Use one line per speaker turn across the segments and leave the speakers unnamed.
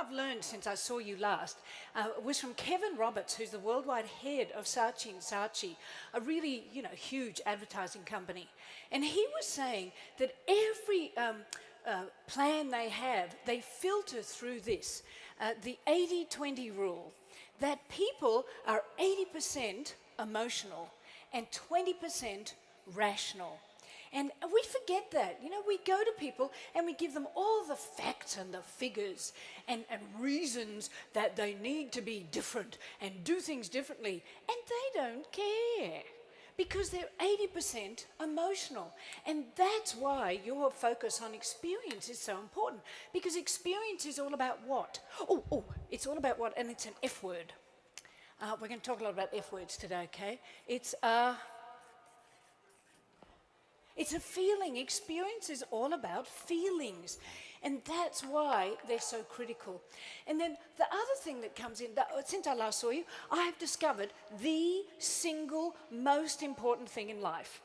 I've learned since I saw you last was from Kevin Roberts, who's the worldwide head of Saatchi & Saatchi, a really, huge advertising company. And he was saying that every plan they have, they filter through this, the 80-20 rule, that people are 80% emotional and 20% rational. And we forget that. We go to people and we give them all the facts and the figures and reasons that they need to be different and do things differently. And they don't care because they're 80% emotional. And that's why your focus on experience is so important, because experience is all about what? It's all about what? And it's an F word. We're going to talk a lot about F words today, okay? It's a feeling. Experience is all about feelings. And that's why they're so critical. And then the other thing that comes in, since I last saw you, I have discovered the single most important thing in life.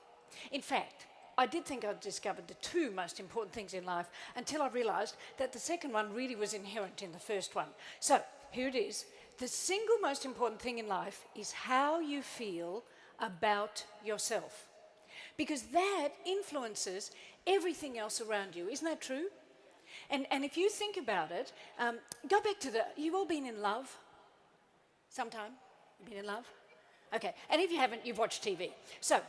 In fact, I did think I'd discovered the two most important things in life until I realized that the second one really was inherent in the first one. So here it is. The single most important thing in life is how you feel about yourself, because that influences everything else around you. Isn't that true? And if you think about it, go back to you've all been in love sometime? You've been in love? Okay, and if you haven't, you've watched TV. So,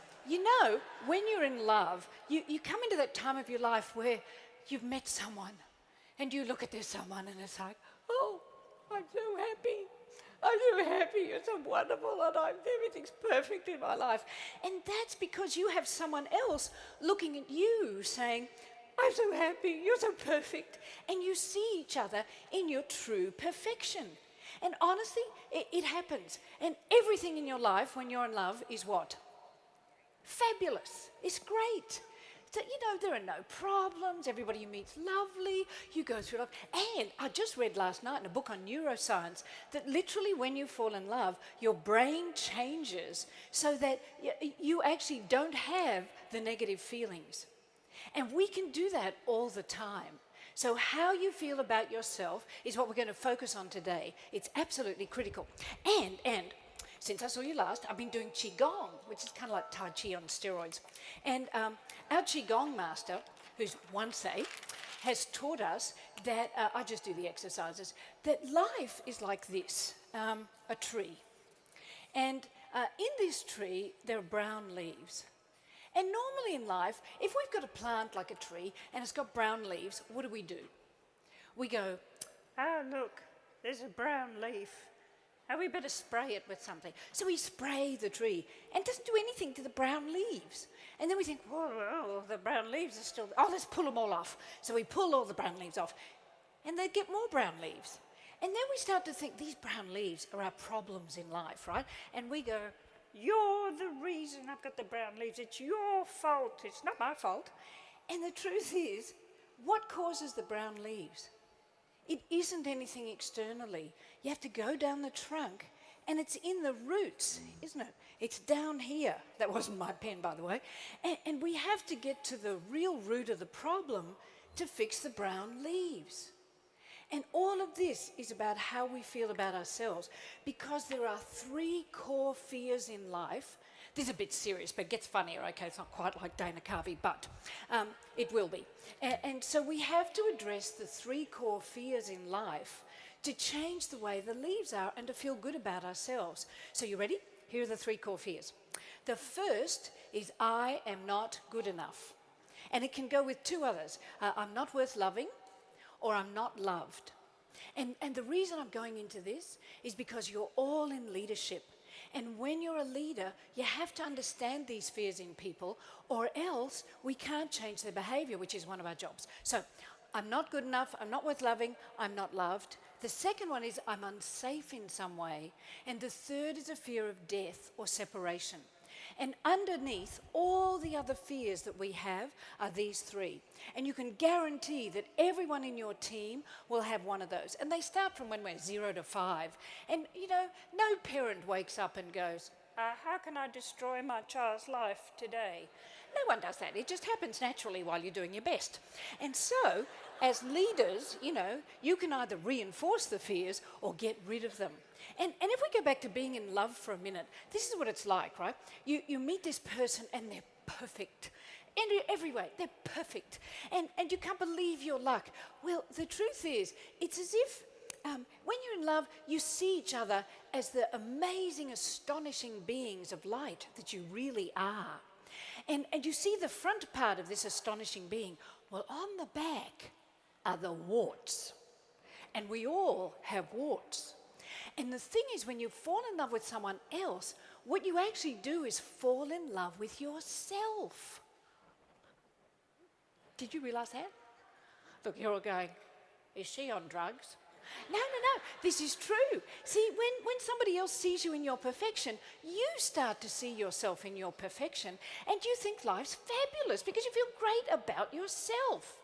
when you're in love, you come into that time of your life where you've met someone and you look at this someone and it's like, oh, I'm so happy. I'm so happy, you're so wonderful, and everything's perfect in my life. And that's because you have someone else looking at you saying, I'm so happy, you're so perfect. And you see each other in your true perfection. And honestly, it happens. And everything in your life when you're in love is what? Fabulous. It's great. So, there are no problems, everybody you meet's lovely, you go through life. And I just read last night in a book on neuroscience that literally when you fall in love, your brain changes so that you actually don't have the negative feelings. And we can do that all the time. So how you feel about yourself is what we're going to focus on today. It's absolutely critical. And since I saw you last, I've been doing Qigong, which is kind of like Tai Chi on steroids. And our Qigong master, who's Wansei, has taught us that, I just do the exercises, that life is like this, a tree. And in this tree, there are brown leaves. And normally in life, if we've got a plant like a tree and it's got brown leaves, what do? We go, look, there's a brown leaf. We better spray it with something. So we spray the tree and it doesn't do anything to the brown leaves. And then we think, the brown leaves are still, let's pull them all off. So we pull all the brown leaves off and they get more brown leaves. And then we start to think these brown leaves are our problems in life, right? And we go, you're the reason I've got the brown leaves. It's your fault. It's not my fault. And the truth is, what causes the brown leaves? It isn't anything externally. You have to go down the trunk, and it's in the roots, isn't it? It's down here. That wasn't my pen, by the way. And we have to get to the real root of the problem to fix the brown leaves. And all of this is about how we feel about ourselves, because there are three core fears in life. This is a bit serious, but it gets funnier, okay? It's not quite like Dana Carvey, but it will be. And so we have to address the three core fears in life to change the way the leaves are and to feel good about ourselves. So you ready? Here are the three core fears. The first is I am not good enough. And it can go with two others. I'm not worth loving, or I'm not loved. And the reason I'm going into this is because you're all in leadership. And when you're a leader, you have to understand these fears in people, or else we can't change their behavior, which is one of our jobs. So I'm not good enough, I'm not worth loving, I'm not loved. The second one is I'm unsafe in some way. And the third is a fear of death or separation. And underneath all the other fears that we have are these three. And you can guarantee that everyone in your team will have one of those. And they start from when we're 0 to 5. And, no parent wakes up and goes, how can I destroy my child's life today? No one does that. It just happens naturally while you're doing your best. And so, as leaders, you can either reinforce the fears or get rid of them. And if we go back to being in love for a minute, this is what it's like, right? You meet this person and they're perfect. In every way, they're perfect. And you can't believe your luck. Well, the truth is, it's as if when you're in love, you see each other as the amazing, astonishing beings of light that you really are. And you see the front part of this astonishing being. Well, on the back are the warts. And we all have warts. And the thing is, when you fall in love with someone else, what you actually do is fall in love with yourself. Did you realize that? Look, you're all going, is she on drugs? No. This is true. See, when somebody else sees you in your perfection, you start to see yourself in your perfection, and you think life's fabulous because you feel great about yourself.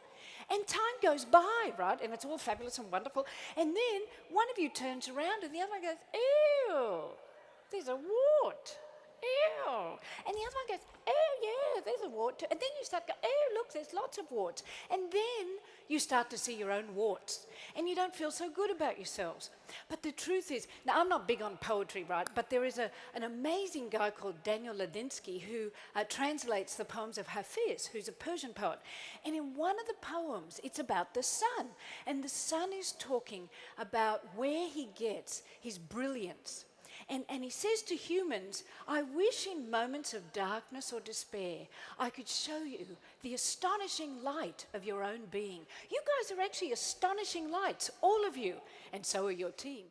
And time goes by, right? And it's all fabulous and wonderful. And then one of you turns around and the other one goes, ew, there's a wart. Ew. And the other one goes, oh, yeah, there's a wart too. And then you start going, oh, look, there's lots of warts. And then you start to see your own warts. And you don't feel so good about yourselves. But the truth is, now I'm not big on poetry, right? But there is an amazing guy called Daniel Ladinsky who translates the poems of Hafiz, who's a Persian poet. And in one of the poems, it's about the sun. And the sun is talking about where he gets his brilliance. And he says to humans, I wish in moments of darkness or despair, I could show you the astonishing light of your own being. You guys are actually astonishing lights, all of you, and so are your team.